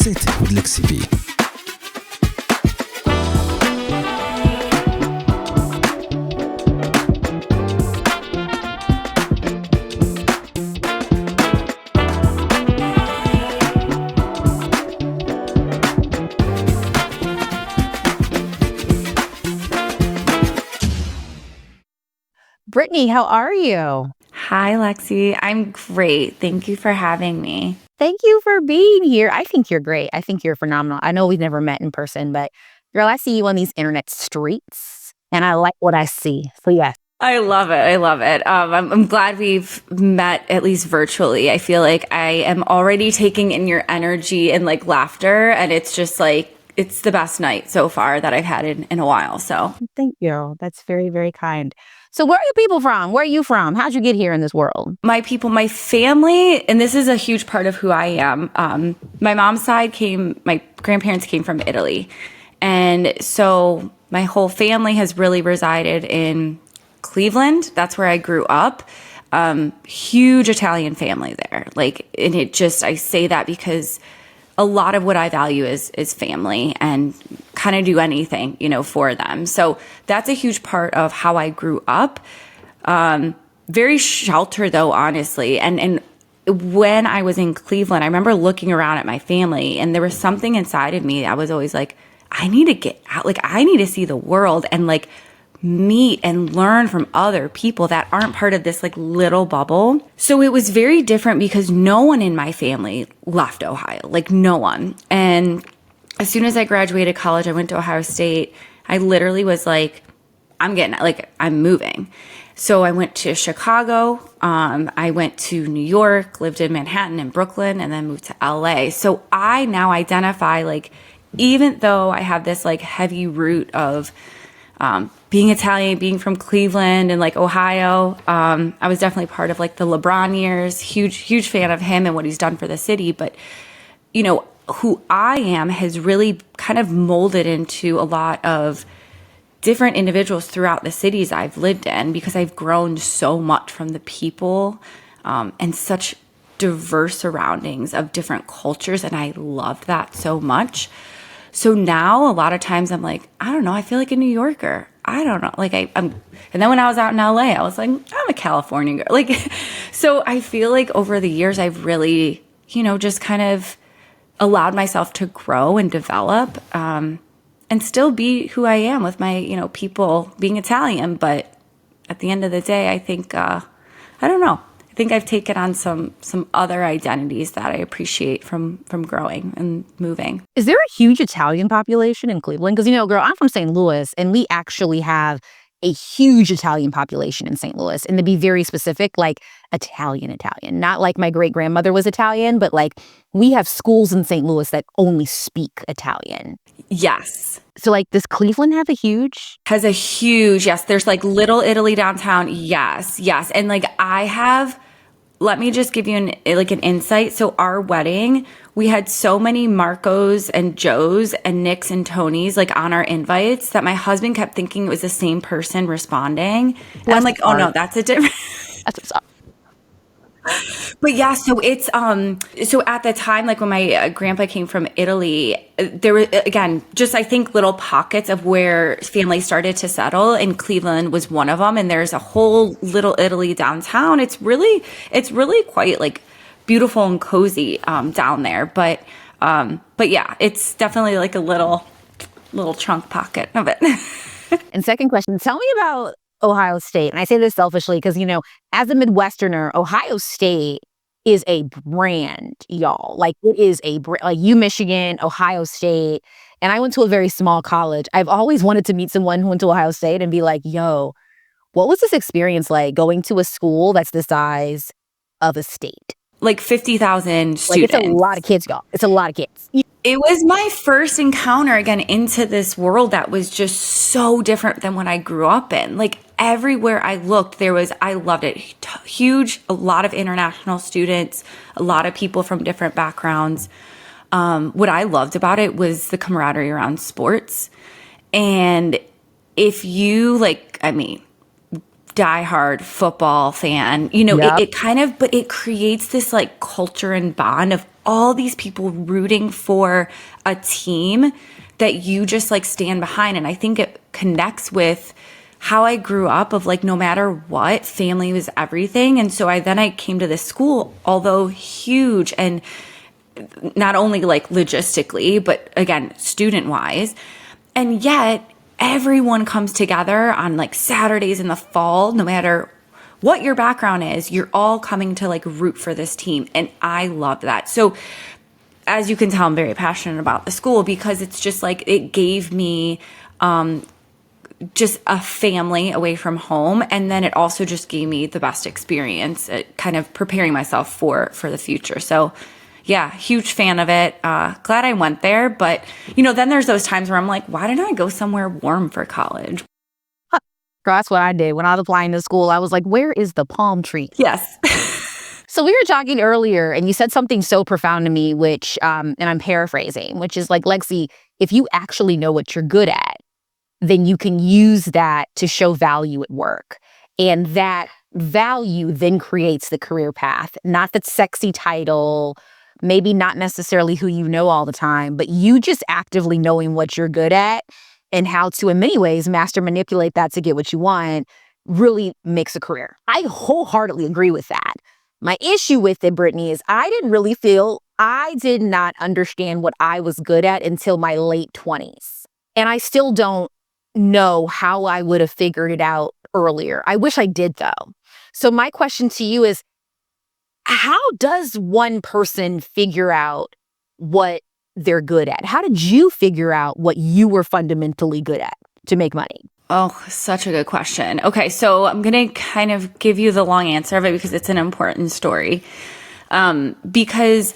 7 de l'XCP. Brittany, how are you? Hi, Lexi. I'm great. Thank you for having me. Thank you for being here. I think you're great. I think you're phenomenal. I know we've never met in person, but girl, I see you on these internet streets and I like what I see. So yeah. I love it. I love it. I'm glad we've met at least virtually. I feel like I am already taking in your energy and like laughter, and it's just like, it's the best night so far that I've had in a while. So thank you. That's very, very kind. So where are you people from? Where are you from? How'd you get here in this world? My people, my family, and this is a huge part of who I am. My mom's side my grandparents came from Italy. And so my whole family has really resided in Cleveland. That's where I grew up. Huge Italian family there. And I say that because a lot of what I value is family and kind of do anything, for them. So that's a huge part of how I grew up. Very sheltered though, honestly. And when I was in Cleveland, I remember looking around at my family and there was something inside of me. I was always like, I need to get out. I need to see the world and meet and learn from other people that aren't part of this little bubble. So it was very different because no one in my family left Ohio, no one. And as soon as I graduated college, I went to Ohio State. I literally was I'm moving. So I went to Chicago. I went to New York, lived in Manhattan and Brooklyn, and then moved to LA. So I now identify even though I have this heavy root of being Italian, being from Cleveland and Ohio, I was definitely part of the LeBron years. Huge fan of him and what he's done for the city. But, who I am has really kind of molded into a lot of different individuals throughout the cities I've lived in because I've grown so much from the people and such diverse surroundings of different cultures. And I loved that so much. So now a lot of times I'm I don't know, I feel like a New Yorker. I don't know. And then when I was out in LA, I was I'm a California girl. So I feel over the years, I've really, just kind of allowed myself to grow and develop, and still be who I am with my, people being Italian. But at the end of the day, I think, I don't know. I think I've taken on some other identities that I appreciate from growing and moving. Is there a huge Italian population in Cleveland? Because, girl, I'm from St. Louis, and we actually have a huge Italian population in St. Louis. And to be very specific, Italian. Not my great-grandmother was Italian, but we have schools in St. Louis that only speak Italian. Yes. So does Cleveland have a huge? Has a huge, yes. There's Little Italy downtown. Yes. And let me just give you an insight. So our wedding, we had so many Marcos and Joes and Nicks and Tonys on our invites that my husband kept thinking it was the same person responding. And I'm oh no, that's a different. That's what's up. But yeah, so it's so at the time, when my grandpa came from Italy, there were again just I think little pockets of where families started to settle, and Cleveland was one of them. And there's a whole Little Italy downtown. It's really quite beautiful and cozy down there. But yeah, it's definitely a little chunk pocket of it. And second question, tell me about Ohio State. And I say this selfishly because, as a Midwesterner, Ohio State is a brand, y'all. It is a brand, Michigan, Ohio State. And I went to a very small college. I've always wanted to meet someone who went to Ohio State and be yo, what was this experience like going to a school that's the size of a state? 50,000 students. It's a lot of kids, y'all. It's a lot of kids. It was my first encounter again into this world that was just so different than what I grew up in. Everywhere I looked, I loved it. Huge, a lot of international students, a lot of people from different backgrounds. What I loved about it was the camaraderie around sports. And if you diehard football fan, Yep. it kind of, but it creates this culture and bond of all these people rooting for a team that you just like stand behind. And I think it connects with how I grew up of like, no matter what, family was everything. And so I came to this school, although huge and not only like logistically, but again, student wise. And yet everyone comes together on like Saturdays in the fall, no matter what your background is, you're all coming to like root for this team. And I love that. So as you can tell, I'm very passionate about the school because it's just like, it gave me, just a family away from home. And then it also just gave me the best experience at kind of preparing myself for the future. So yeah, huge fan of it. Glad I went there. But, then there's those times where I'm like, why didn't I go somewhere warm for college? That's what I did. When I was applying to school, I was like, where is the palm tree? Yes. So we were talking earlier and you said something so profound to me, which, and I'm paraphrasing, which is like, Lexi, if you actually know what you're good at, then you can use that to show value at work. And that value then creates the career path, not the sexy title, maybe not necessarily who you know all the time, but you just actively knowing what you're good at and how to, in many ways, master manipulate that to get what you want really makes a career. I wholeheartedly agree with that. My issue with it, Brittany, is I did not understand what I was good at until my late 20s. And I still don't know how I would have figured it out earlier. I wish I did, though. So my question to you is, how does one person figure out what they're good at? How did you figure out what you were fundamentally good at to make money? Oh, such a good question. Okay, so I'm going to kind of give you the long answer of it because it's an important story. Because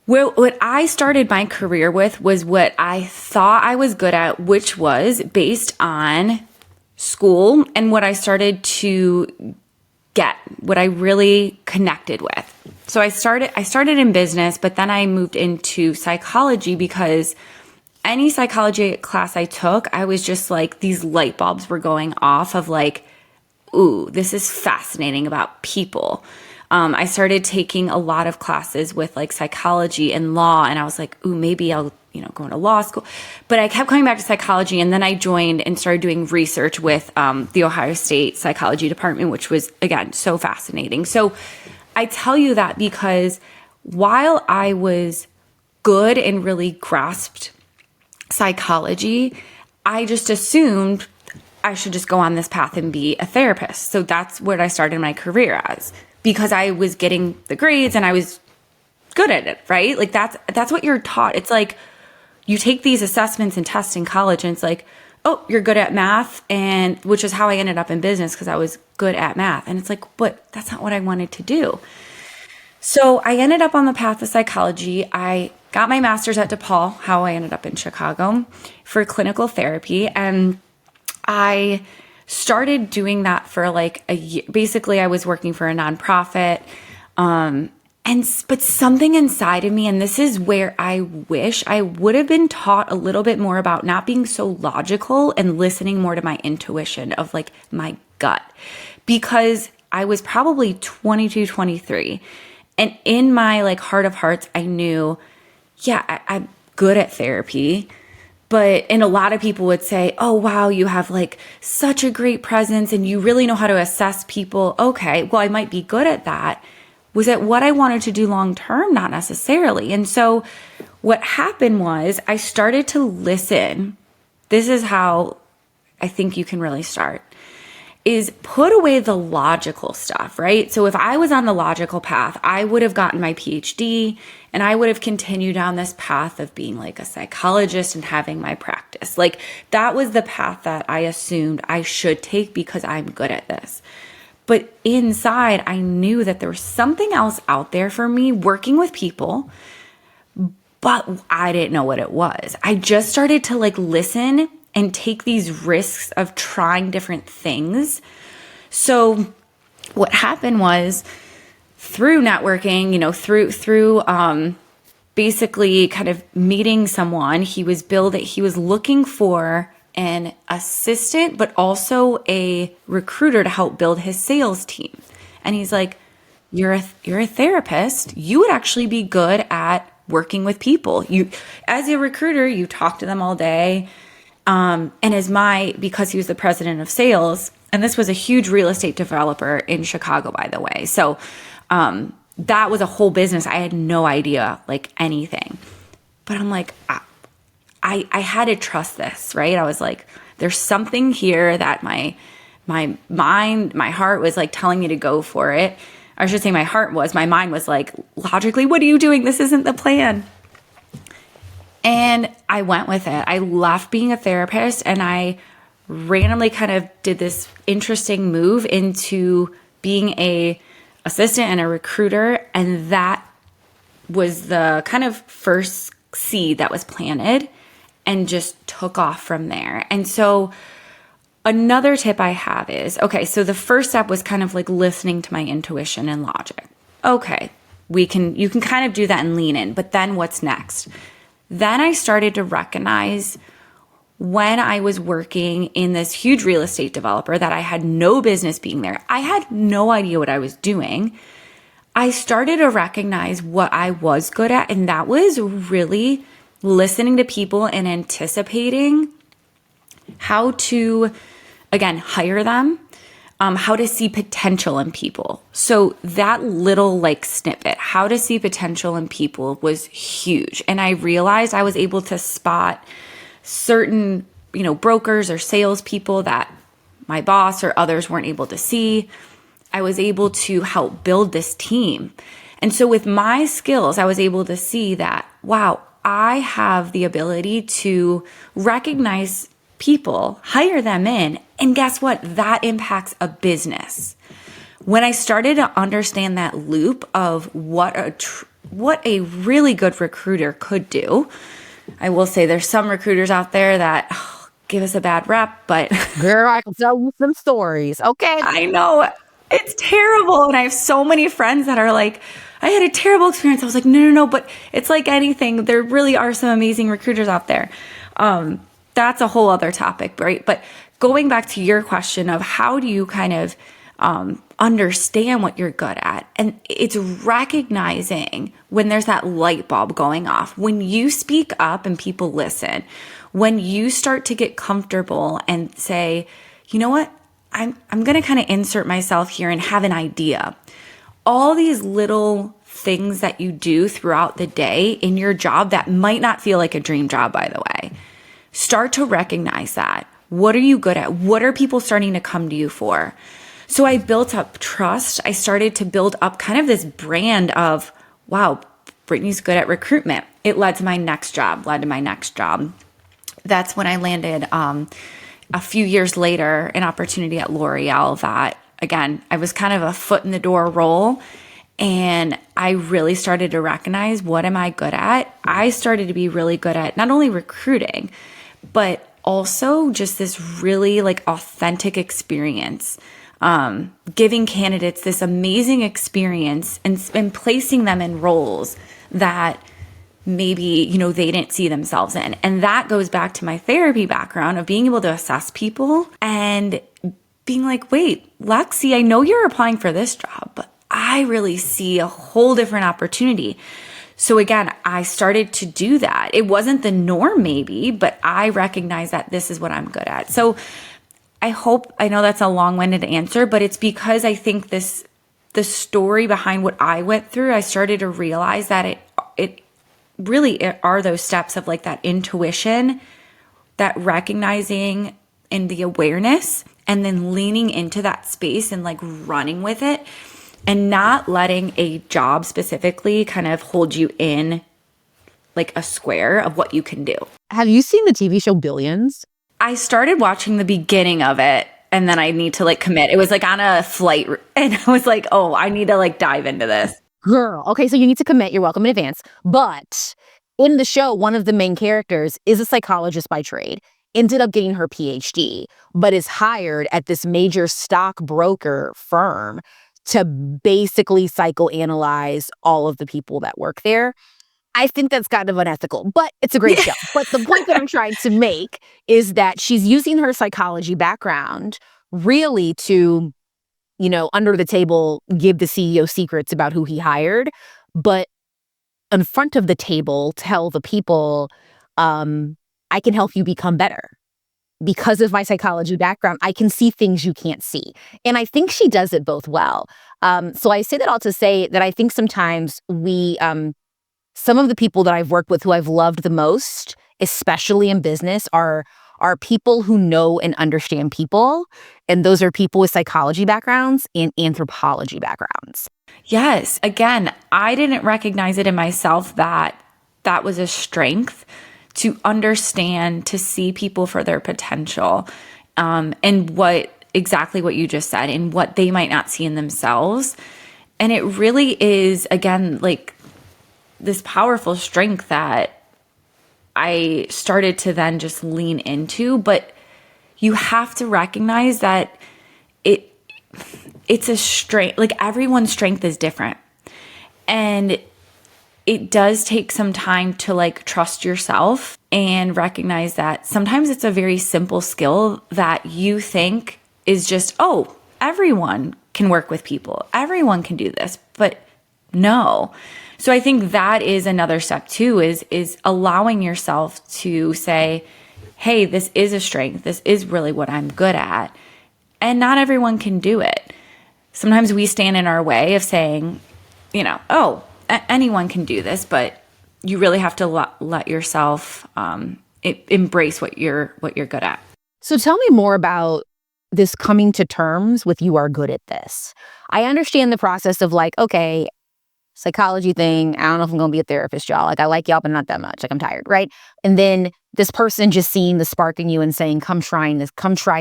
what I started my career with was what I thought I was good at, which was based on school and what I started to get, what I really connected with. So I started in business, but then I moved into psychology because any psychology class I took, I was just like, these light bulbs were going off of like, ooh, this is fascinating about people. I started taking a lot of classes with like psychology and law, and I was like, ooh, maybe I'll, go into law school. But I kept coming back to psychology, and then I joined and started doing research with the Ohio State Psychology Department, which was, again, so fascinating. So I tell you that because while I was good and really grasped psychology, I just assumed I should just go on this path and be a therapist. So that's what I started my career as, because I was getting the grades and I was good at it, right? Like that's what you're taught. It's like you take these assessments and tests in college and it's like, oh, you're good at math, and which is how I ended up in business because I was good at math. And it's like, but that's not what I wanted to do. So I ended up on the path of psychology. I got my master's at DePaul, how I ended up in Chicago, for clinical therapy. And I started doing that for like a year. Basically, I was working for a nonprofit. But something inside of me, and this is where I wish I would have been taught a little bit more about not being so logical and listening more to my intuition of like my gut, because I was probably 22, 23. And in my like heart of hearts, I knew, yeah, I'm good at therapy. And a lot of people would say, oh, wow, you have like such a great presence and you really know how to assess people. Okay, well, I might be good at that. Was it what I wanted to do long term? Not necessarily. And so what happened was I started to listen. This is how I think you can really start, is put away the logical stuff, right? So if I was on the logical path, I would have gotten my PhD and I would have continued down this path of being like a psychologist and having my practice. Like that was the path that I assumed I should take because I'm good at this. But inside, I knew that there was something else out there for me working with people, but I didn't know what it was. I just started to like listen and take these risks of trying different things. So what happened was through networking, through basically kind of meeting someone, he was looking for an assistant, but also a recruiter to help build his sales team. And he's like, you're a therapist. You would actually be good at working with people. You, as a recruiter, you talk to them all day. And because he was the president of sales, and this was a huge real estate developer in Chicago, by the way. So, that was a whole business. I had no idea, like, anything, but I'm like, I had to trust this, right? I was like, there's something here that my mind, my heart was like telling me to go for it. I should say my mind was like, logically, what are you doing? This isn't the plan. And I went with it. I left being a therapist and I randomly kind of did this interesting move into being a assistant and a recruiter. And that was the kind of first seed that was planted and just took off from there. And so another tip I have is, okay, so the first step was kind of like listening to my intuition and logic. Okay, you can kind of do that and lean in, but then what's next? Then I started to recognize when I was working in this huge real estate developer that I had no business being there. I had no idea what I was doing. I started to recognize what I was good at, and that was really listening to people and anticipating how to, again, hire them, how to see potential in people. So that little like snippet, how to see potential in people, was huge. And I realized I was able to spot certain, brokers or salespeople that my boss or others weren't able to see. I was able to help build this team. And so with my skills, I was able to see that, wow, I have the ability to recognize people, hire them in, and guess what? That impacts a business. When I started to understand that loop of what a really good recruiter could do, I will say there's some recruiters out there that give us a bad rep, but girl, I can tell you some stories. Okay. I know it's terrible. And I have so many friends that are like, I had a terrible experience. I was like, no, but it's like anything. There really are some amazing recruiters out there. That's a whole other topic, right? But going back to your question of how do you kind of understand what you're good at? And it's recognizing when there's that light bulb going off, when you speak up and people listen, when you start to get comfortable and say, you know what, I'm going to kind of insert myself here and have an idea. All these little things that you do throughout the day in your job that might not feel like a dream job, by the way, start to recognize that. What are you good at? What are people starting to come to you for? So I built up trust. I started to build up kind of this brand of, wow, Brittany's good at recruitment. It led to my next job. That's when I landed a few years later an opportunity at L'Oreal that, again, I was kind of a foot in the door role. And I really started to recognize, what am I good at? I started to be really good at not only recruiting, but also just this really like authentic experience, giving candidates this amazing experience and placing them in roles that maybe, they didn't see themselves in. And that goes back to my therapy background of being able to assess people and being like, wait, Lexi, I know you're applying for this job, but I really see a whole different opportunity. So again, I started to do that. It wasn't the norm maybe, but I recognize that this is what I'm good at. So I know that's a long-winded answer, but it's because I think the story behind what I went through, I started to realize that it really are those steps of like that intuition, that recognizing and the awareness, and then leaning into that space and like running with it. And not letting a job specifically kind of hold you in like a square of what you can do. Have you seen the TV show Billions? I started watching the beginning of it and then I need to like commit. It was like on a flight and I was like, oh, I need to like dive into this. Girl, okay, so you need to commit. You're welcome in advance. But in the show, one of the main characters is a psychologist by trade, ended up getting her PhD, but is hired at this major stockbroker firm to basically psychoanalyze all of the people that work there. I think that's kind of unethical, but it's a great show. But the point that I'm trying to make is that she's using her psychology background really to under the table, give the CEO secrets about who he hired, but in front of the table, tell the people, I can help you become better. Because of my psychology background, I can see things you can't see. And I think she does it both well. So I say that all to say that I think sometimes some of the people that I've worked with who I've loved the most, especially in business, are people who know and understand people. And those are people with psychology backgrounds and anthropology backgrounds. Yes. Again, I didn't recognize it in myself that was a strength, to understand, to see people for their potential, and exactly what you just said, and what they might not see in themselves. And it really is, again, like this powerful strength that I started to then just lean into. But you have to recognize that it's a strength, like everyone's strength is different. And it does take some time to like trust yourself and recognize that sometimes it's a very simple skill that you think is just, oh, everyone can work with people. Everyone can do this, but no. So I think that is another step too, is allowing yourself to say, hey, this is a strength. This is really what I'm good at. And not everyone can do it. Sometimes we stand in our way of saying, oh, anyone can do this, but you really have to let yourself embrace what you're good at. So tell me more about this coming to terms with you are good at this. I understand the process of like, okay, psychology thing, I don't know if I'm going to be a therapist, y'all. Like, I like y'all, but not that much. Like, I'm tired, right? And then this person just seeing the spark in you and saying, come try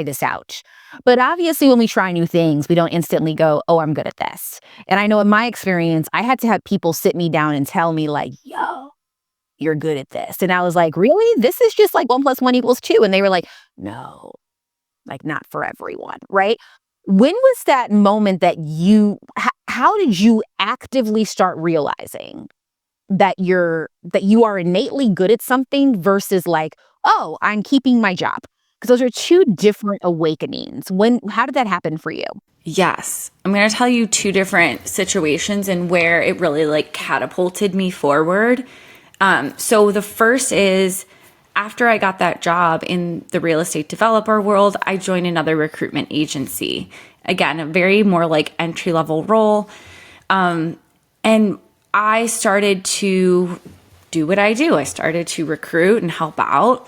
this out. But obviously, when we try new things, we don't instantly go, oh, I'm good at this. And I know in my experience, I had to have people sit me down and tell me like, yo, you're good at this. And I was like, really? This is just like 1 + 1 = 2. And they were like, no, like not for everyone, right? When was that moment that how did you actively start realizing that you are innately good at something versus like, oh, I'm keeping my job? Because those are two different awakenings. How did that happen for you? Yes. I'm going to tell you 2 different situations and where it really like catapulted me forward. So the first is after I got that job in the real estate developer world, I joined another recruitment agency. Again, a very more like entry-level role. And I started to do what I do. I started to recruit and help out.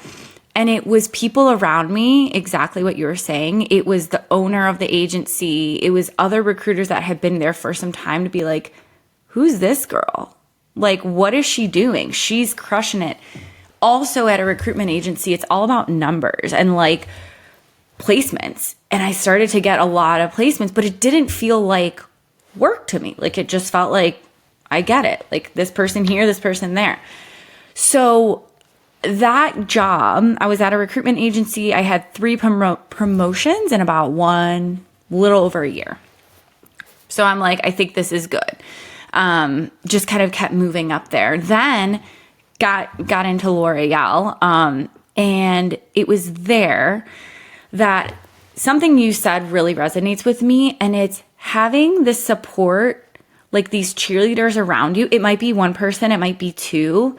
And it was people around me, exactly what you were saying. It was the owner of the agency. It was other recruiters that had been there for some time to be like, who's this girl? Like, what is she doing? She's crushing it. Also at a recruitment agency, it's all about numbers and like placements. And I started to get a lot of placements, but it didn't feel like work to me. Like, it just felt like, I get it. Like, this person here, this person there. So that job, I was at a recruitment agency. I had 3 promotions in about little over a year. So I'm like, I think this is good. Just kind of kept moving up there. Then got into L'Oreal. And it was there that something you said really resonates with me. And it's having the support, like these cheerleaders around you. It might be 1 person, it might be 2,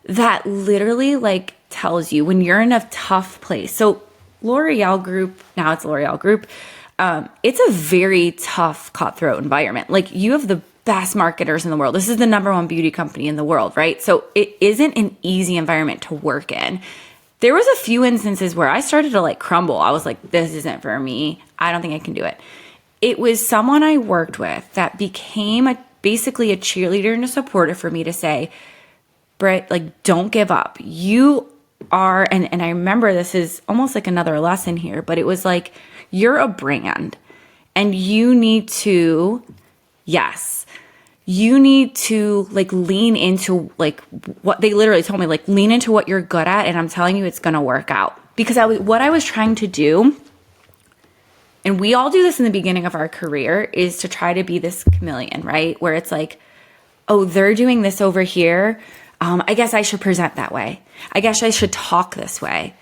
that literally like tells you when you're in a tough place. So L'Oreal Group, now it's L'Oreal Group, it's a very tough, cutthroat environment. Like, you have the best marketers in the world. This is the #1 beauty company in the world, right? So it isn't an easy environment to work in. There was a few instances where I started to like crumble. I was like, this isn't for me. I don't think I can do it. It was someone I worked with that became basically a cheerleader and a supporter for me to say, Britt, like, don't give up. You are, and I remember this is almost like another lesson here, but it was like, you're a brand and you need to, you need to like lean into like what they literally told me, like lean into what you're good at. And I'm telling you, it's going to work out. Because what I was trying to do, and we all do this in the beginning of our career, is to try to be this chameleon, right? Where it's like, oh, they're doing this over here. I guess I should present that way. I guess I should talk this way.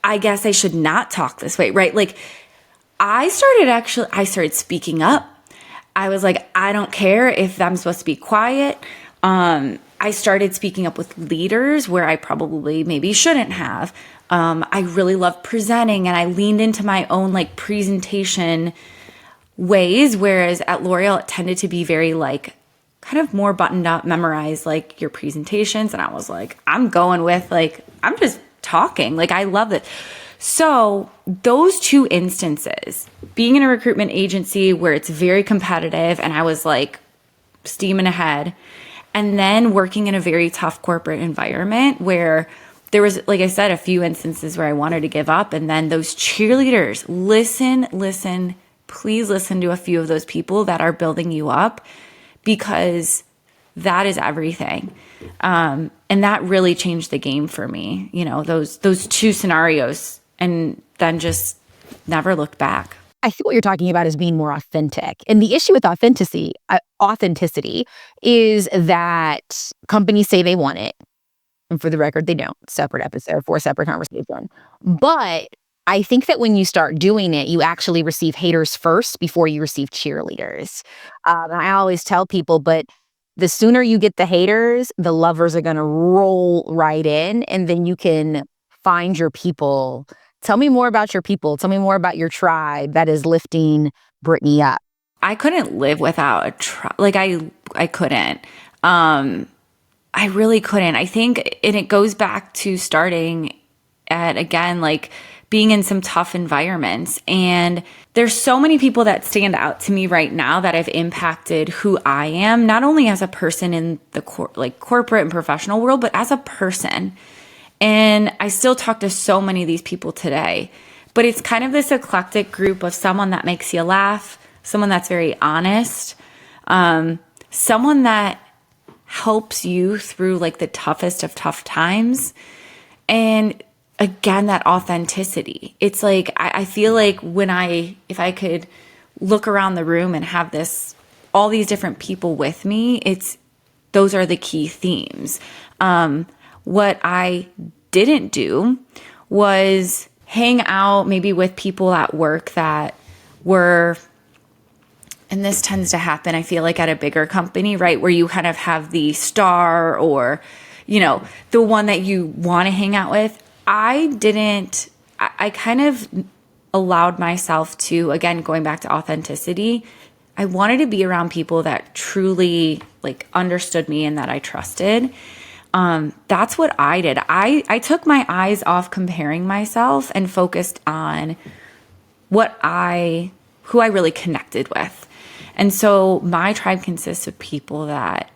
I guess I should not talk this way, right? Like, I started speaking up. I was like, I don't care if I'm supposed to be quiet. I started speaking up with leaders where I probably maybe shouldn't have. I really love presenting, and I leaned into my own like presentation ways, whereas at L'Oreal it tended to be very like kind of more buttoned up, memorize like your presentations. And I was like, I'm going with like, I'm just talking. Like, I love it. So those two instances, being in a recruitment agency where it's very competitive and I was like steaming ahead, and then working in a very tough corporate environment where there was, like I said, a few instances where I wanted to give up. And then those cheerleaders, listen, please listen to a few of those people that are building you up, because that is everything. And that really changed the game for me, you know, those two scenarios, and then just never looked back. I think what you're talking about is being more authentic. And the issue with authenticity is that companies say they want it. And for the record, they don't. Separate episode for a separate conversation. But I think that when you start doing it, you actually receive haters first before you receive cheerleaders. And I always tell people, but the sooner you get the haters, the lovers are going to roll right in, and then you can find your people. Tell me more about your people. Tell me more about your tribe that is lifting Brittany up. I couldn't live without a tribe. Like I couldn't. I really couldn't. I think, and it goes back to starting at, again, like being in some tough environments. And there's so many people that stand out to me right now that have impacted who I am, not only as a person in the corporate and professional world, but as a person. And I still talk to so many of these people today, but it's kind of this eclectic group of someone that makes you laugh, someone that's very honest, someone that helps you through like the toughest of tough times. And again, that authenticity. It's like, I feel like if I could look around the room and have all these different people with me, those are the key themes. What I didn't do was hang out maybe with people at work that were, and this tends to happen, I feel like, at a bigger company, right? Where you kind of have the star, or, you know, the one that you want to hang out with. I kind of allowed myself to, again, going back to authenticity, I wanted to be around people that truly like understood me and that I trusted. That's what I did. I took my eyes off comparing myself and focused on who I really connected with. And so my tribe consists of people that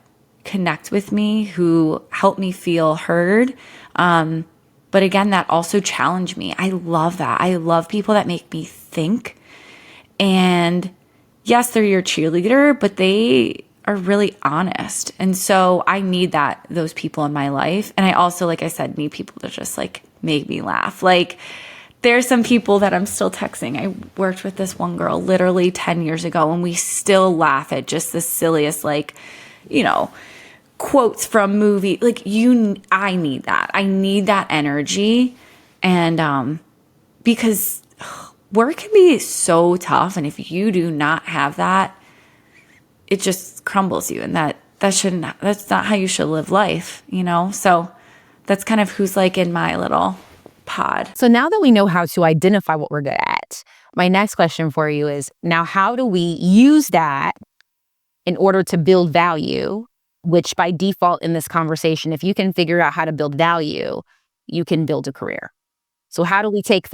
connect with me, who help me feel heard. But again, that also challenge me. I love that. I love people that make me think. And yes, they're your cheerleader, but they are really honest. And so I need those people in my life. And I also, like I said, need people to just like make me laugh. Like, there's some people that I'm still texting. I worked with this one girl literally 10 years ago, and we still laugh at just the silliest, like, you know, quotes from movie. Like, I need that. I need that energy. And because work can be so tough. And if you do not have that, it just crumbles you. And that's not how you should live life, you know? So that's kind of who's like in my little pod. So now that we know how to identify what we're good at, my next question for you is, now how do we use that in order to build value, which by default in this conversation, if you can figure out how to build value, you can build a career. So how do we take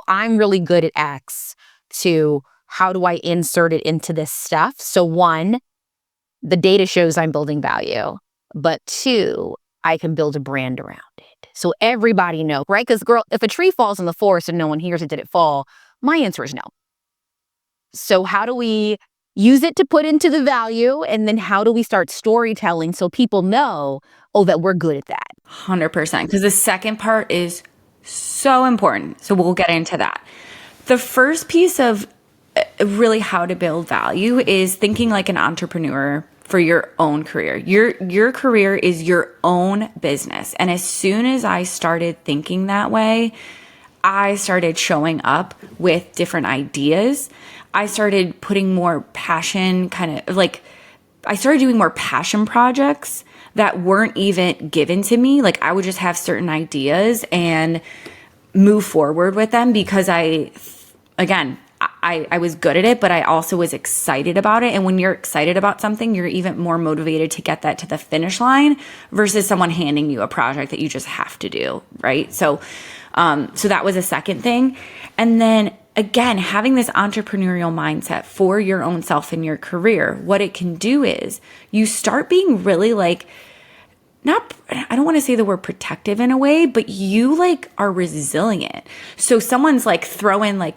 I'm really good at X, to how do I insert it into this stuff? So one, the data shows I'm building value, but two, I can build a brand around it. So everybody knows, right? Because girl, if a tree falls in the forest and no one hears it, did it fall? My answer is no. So how do we use it to put into the value? And then how do we start storytelling so people know, that we're good at that? 100%. Because the second part is so important. So we'll get into that. The first piece of really how to build value is thinking like an entrepreneur for your own career. Your career is your own business. And as soon as I started thinking that way, I started showing up with different ideas. I started putting more passion, I started doing more passion projects that weren't even given to me. Like I would just have certain ideas and move forward with them because I was good at it, but I also was excited about it. And when you're excited about something, you're even more motivated to get that to the finish line versus someone handing you a project that you just have to do, right? So that was a second thing. And then again, having this entrepreneurial mindset for your own self in your career, what it can do is you start being really I don't want to say the word protective in a way, but you are resilient. So someone's throwing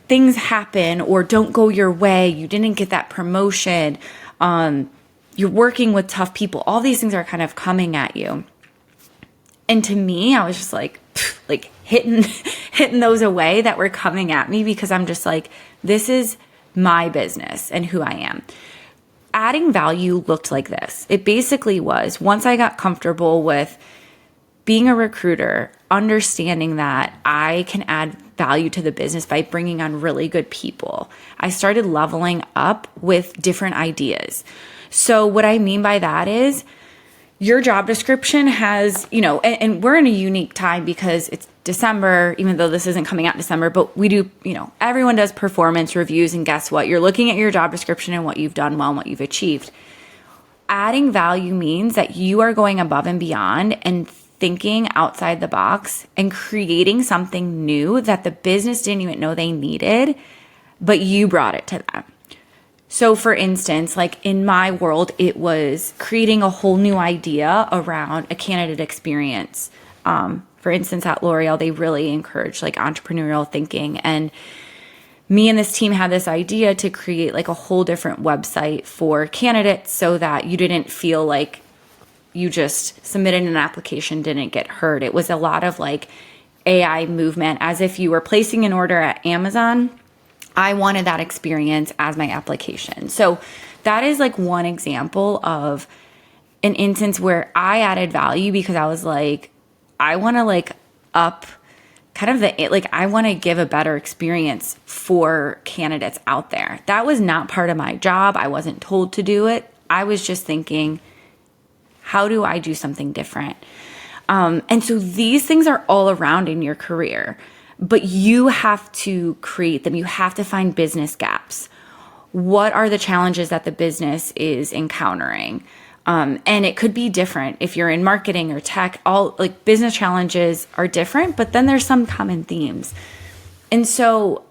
things happen or don't go your way. You didn't get that promotion. You're working with tough people. All these things are kind of coming at you. And to me, I was just hitting those away that were coming at me because I'm just this is my business and who I am. Adding value looked like this. It basically was, once I got comfortable with being a recruiter, understanding that I can add value to the business by bringing on really good people, I started leveling up with different ideas. So what I mean by that is your job description has, and we're in a unique time because it's December, even though this isn't coming out in December, but we do, everyone does performance reviews, and guess what? You're looking at your job description and what you've done well and what you've achieved. Adding value means that you are going above and beyond and thinking outside the box and creating something new that the business didn't even know they needed, but you brought it to them. So for instance, in my world, it was creating a whole new idea around a candidate experience. For instance, at L'Oreal, they really encourage entrepreneurial thinking. And me and this team had this idea to create a whole different website for candidates so that you didn't feel like you just submitted an application, didn't get heard. It was a lot of AI movement, as if you were placing an order at Amazon. I wanted that experience as my application. So that is one example of an instance where I added value because I was I want to up kind of I want to give a better experience for candidates out there. That was not part of my job. I wasn't told to do it. I was just thinking, how do I do something different? And so these things are all around in your career, but you have to create them. You have to find business gaps. What are the challenges that the business is encountering? And it could be different if you're in marketing or tech. All business challenges are different, but then there's some common themes. And so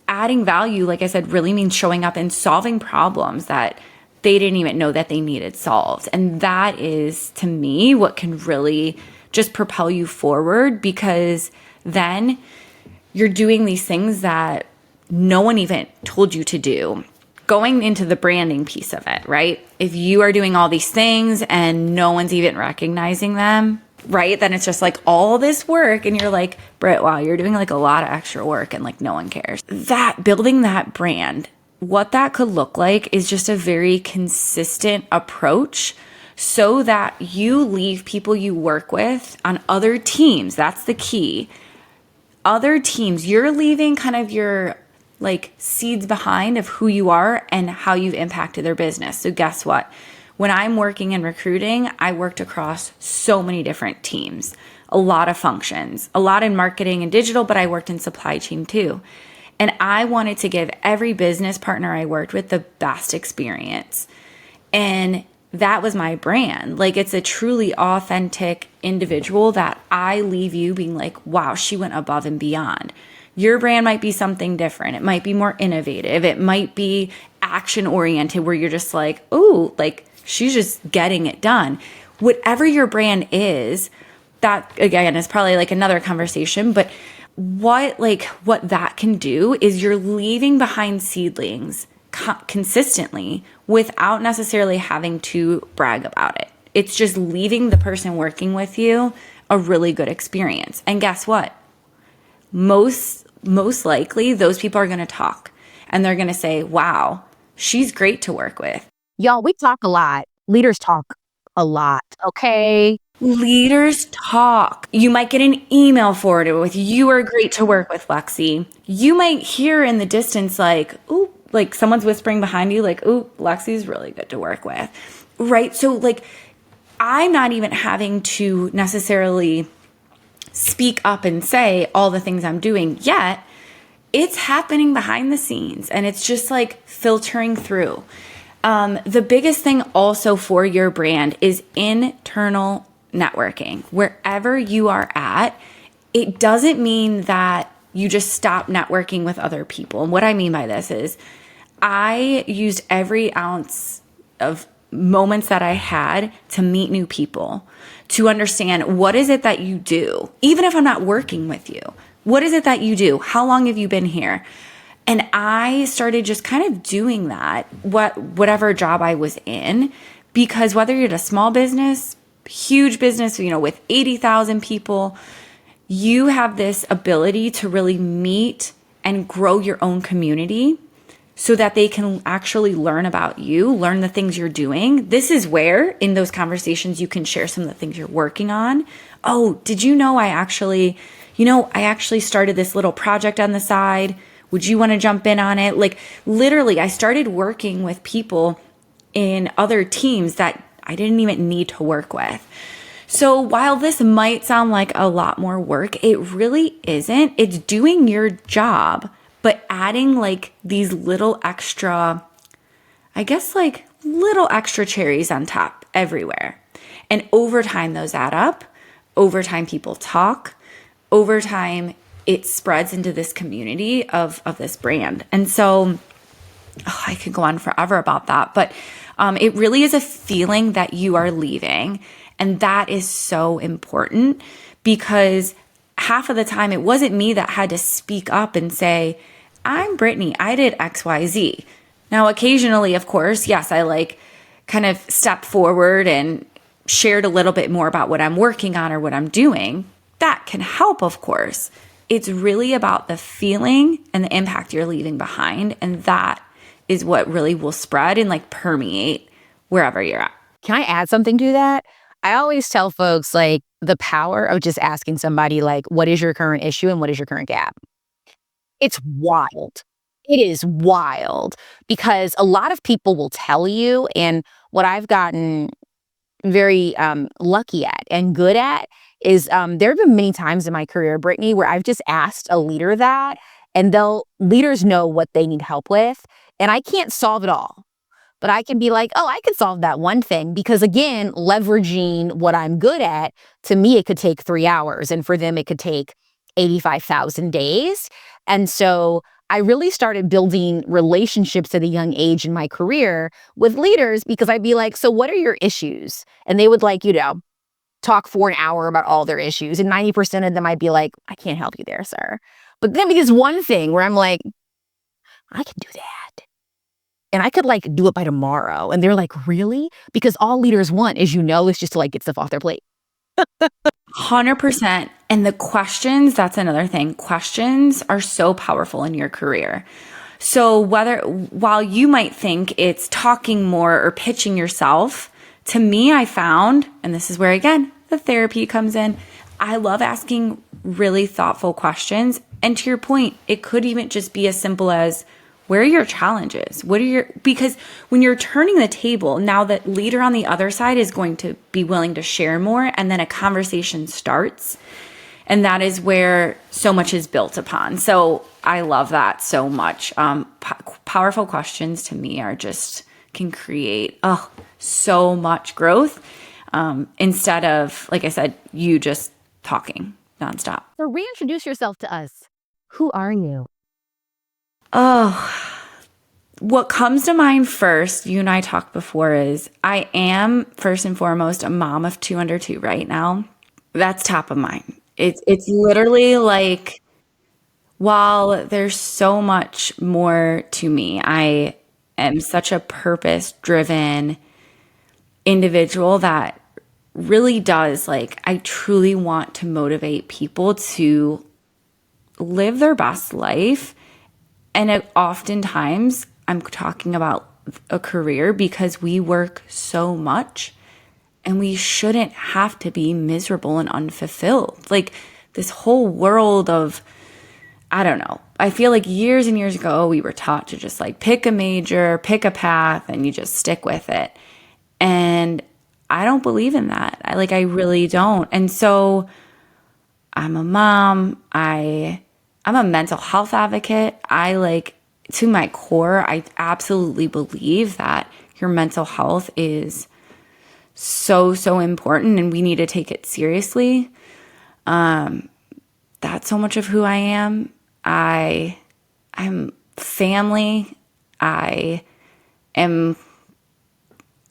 adding value, like I said, really means showing up and solving problems that they didn't even know that they needed solved. And that is, to me, what can really just propel you forward, because then you're doing these things that no one even told you to do. Going into the branding piece of it, right? If you are doing all these things and no one's even recognizing them, right? Then it's just all this work and you're Britt, wow, you're doing a lot of extra work and no one cares. That building that brand, what that could look like is just a very consistent approach so that you leave people you work with on other teams. That's the key. Other teams, you're leaving kind of your seeds behind of who you are and how you've impacted their business. So guess what? When I'm working in recruiting, I worked across so many different teams, a lot of functions, a lot in marketing and digital, but I worked in supply chain too. And I wanted to give every business partner I worked with the best experience. And that was my brand. It's a truly authentic individual that I leave you being wow, she went above and beyond. Your brand might be something different. It might be more innovative. It might be action oriented where you're just she's just getting it done. Whatever your brand is, that again is probably another conversation, but what that can do is you're leaving behind seedlings consistently without necessarily having to brag about it. It's just leaving the person working with you a really good experience. And guess what? Most likely those people are going to talk and they're going to say, wow, she's great to work with. Y'all, we talk a lot. Leaders talk a lot. Okay. Leaders talk. You might get an email forwarded with, "You are great to work with, Lexi." You might hear in the distance, like, "Ooh," like someone's whispering behind you, like, "Ooh, Lexi's really good to work with." Right? So like, I'm not even having to necessarily speak up and say all the things I'm doing yet. It's happening behind the scenes, and it's just like filtering through. The biggest thing also for your brand is internal networking. Wherever you are at, it doesn't mean that you just stop networking with other people. And what I mean by this is I used every ounce of moments that I had to meet new people, to understand what is it that you do, even if I'm not working with you. What is it that you do? How long have you been here? And I started just kind of doing that, whatever job I was in, because whether you're at a small business, huge business, with 80,000 people, you have this ability to really meet and grow your own community so that they can actually learn about you, learn the things you're doing. This is where in those conversations you can share some of the things you're working on. "Oh, did you know I actually started this little project on the side. Would you want to jump in on it?" Like literally, I started working with people in other teams that I didn't even need to work with. So while this might sound like a lot more work, it really isn't. It's doing your job, but adding like these little extra, little extra cherries on top everywhere. And over time, those add up. Over time, people talk. Over time, it spreads into this community of this brand. And so I could go on forever about that, but it really is a feeling that you are leaving. And that is so important, because half of the time it wasn't me that had to speak up and say, "I'm Brittany, I did XYZ. Now, occasionally, of course, yes, I kind of stepped forward and shared a little bit more about what I'm working on or what I'm doing. That can help, of course. It's really about the feeling and the impact you're leaving behind. And that is what really will spread and permeate wherever you're at. Can I add something to that? I always tell folks the power of just asking somebody what is your current issue and what is your current gap? It's wild. It is wild, because a lot of people will tell you, and what I've gotten very lucky at and good at is there have been many times in my career, Brittany, where I've just asked a leader that, and leaders know what they need help with, and I can't solve it all. But I can be like, "Oh, I can solve that one thing," because again, leveraging what I'm good at, to me, it could take 3 hours. And for them, it could take 85,000 days. And so I really started building relationships at a young age in my career with leaders, because I'd be like, "So what are your issues?" And they would talk for an hour about all their issues. And 90% of them, I'd be like, "I can't help you there, sir." But then be this one thing where I'm like, "I can do that. And I could do it by tomorrow." And they're like, "Really?" Because all leaders want, as is just to get stuff off their plate. 100%. And the questions, that's another thing. Questions are so powerful in your career. So while you might think it's talking more or pitching yourself, to me, I found, and this is where, again, the therapy comes in, I love asking really thoughtful questions. And to your point, it could even just be as simple as, where are your challenges? Because when you're turning the table, now that leader on the other side is going to be willing to share more, and then a conversation starts. And that is where so much is built upon. So I love that so much. Powerful questions to me can create so much growth, instead of, like I said, you just talking nonstop. So reintroduce yourself to us. Who are you? Oh, what comes to mind first, you and I talked before, is I am first and foremost a mom of 2 under 2 right now. That's top of mind. It's literally while there's so much more to me, I am such a purpose-driven individual that really does, I truly want to motivate people to live their best life. And oftentimes I'm talking about a career because we work so much and we shouldn't have to be miserable and unfulfilled. Like this whole world of, I don't know. I feel like years and years ago, we were taught to just like pick a major, pick a path, and you just stick with it. And I don't believe in that. I really don't. And so I'm a mom. I'm a mental health advocate. To my core, I absolutely believe that your mental health is so, so important and we need to take it seriously. That's so much of who I am. I'm family. I am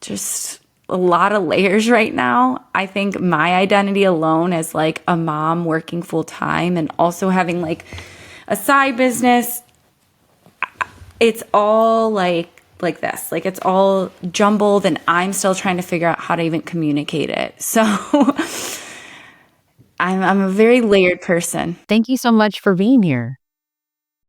just a lot of layers right now. I think my identity alone as like a mom working full time and also having like a side business, it's all like this. Like it's all jumbled and I'm still trying to figure out how to even communicate it. So I'm a very layered person. Thank you so much for being here.